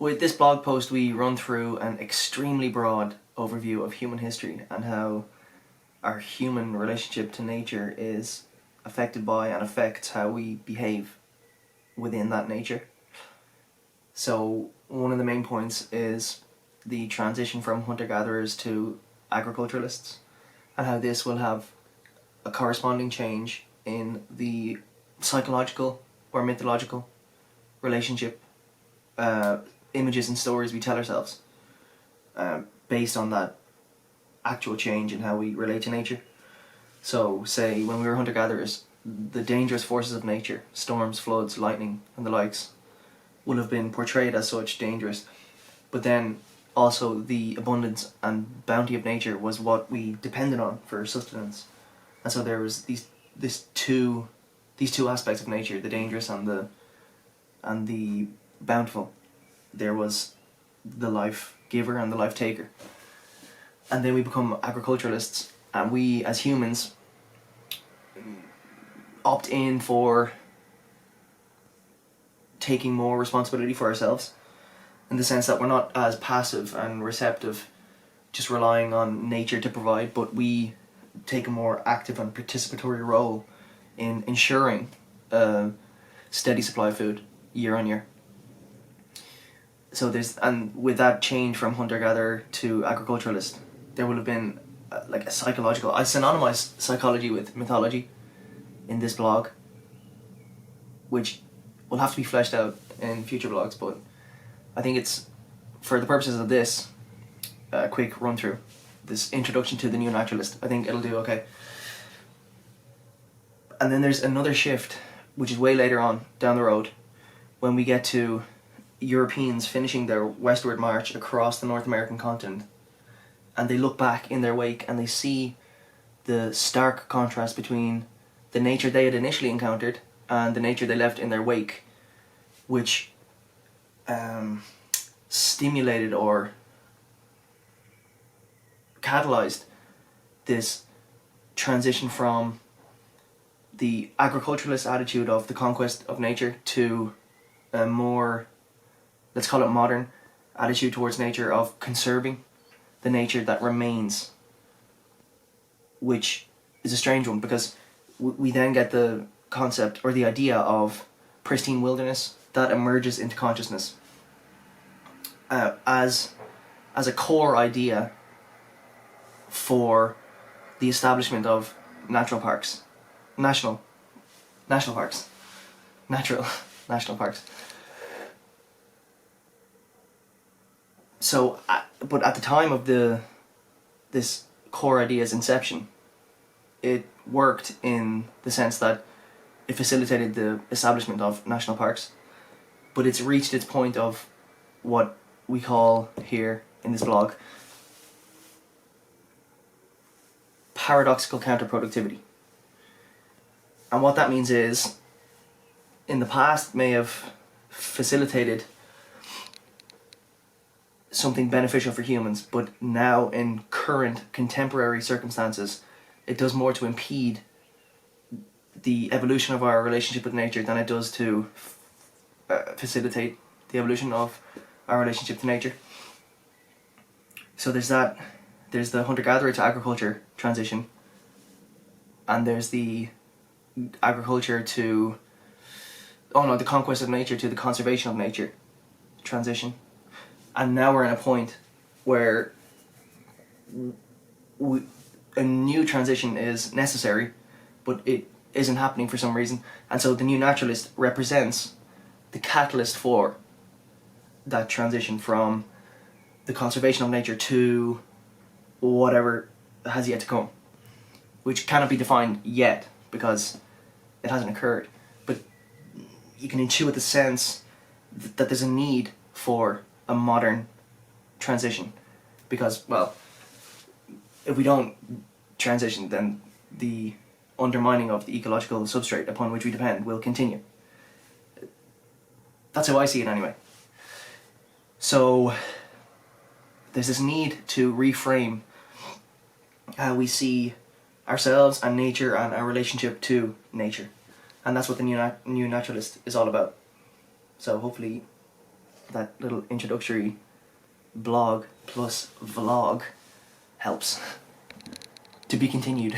With this blog post, we run through an extremely broad overview of human history and how our human relationship to nature is affected by and affects how we behave within that nature. So one of the main points is the transition from hunter-gatherers to agriculturalists, and how this will have a corresponding change in the psychological or mythological relationship, images and stories we tell ourselves, based on that actual change in how we relate to nature. So, say, when we were hunter-gatherers, the dangerous forces of nature, storms, floods, lightning, and the likes, would have been portrayed as such dangerous. But then, also, the abundance and bounty of nature was what we depended on for sustenance. And so there was these two aspects of nature, the dangerous and the bountiful. There was the life giver and the life taker. And then we become agriculturalists, and we as humans opt in for taking more responsibility for ourselves, in the sense that we're not as passive and receptive, just relying on nature to provide, but we take a more active and participatory role in ensuring a steady supply of food year on year. So and with that change from hunter-gatherer to agriculturalist, there would have been like a psychological. I synonymize psychology with mythology in this blog, which will have to be fleshed out in future blogs, but I think it's, for the purposes of this quick run through, this introduction to the new naturalist, I think it'll do okay. And then there's another shift, which is way later on down the road, when we get to Europeans finishing their westward march across the North American continent, and they look back in their wake and they see the stark contrast between the nature they had initially encountered and the nature they left in their wake, which stimulated or catalyzed this transition from the agriculturalist attitude of the conquest of nature to a more, let's call it modern, attitude towards nature of conserving the nature that remains, which is a strange one, because we then get the concept or the idea of pristine wilderness that emerges into consciousness as a core idea for the establishment of national parks. So, but at the time of this core idea's inception, it worked in the sense that it facilitated the establishment of national parks, but it's reached its point of what we call here in this blog paradoxical counterproductivity. And what that means is, in the past may have facilitated something beneficial for humans, but now in current contemporary circumstances, it does more to impede the evolution of our relationship with nature than it does to facilitate the evolution of our relationship to nature. So there's the hunter-gatherer to agriculture transition, and there's the agriculture to, the conquest of nature to the conservation of nature transition. And now we're in a point where a new transition is necessary, but it isn't happening for some reason. And so the new naturalist represents the catalyst for that transition from the conservation of nature to whatever has yet to come, which cannot be defined yet because it hasn't occurred. But you can intuit the sense that there's a need for a modern transition, because, well, if we don't transition, then the undermining of the ecological substrate upon which we depend will continue. That's how I see it anyway. So there's this need to reframe how we see ourselves and nature and our relationship to nature, and that's what the new naturalist is all about. So hopefully that little introductory blog plus vlog helps. To be continued.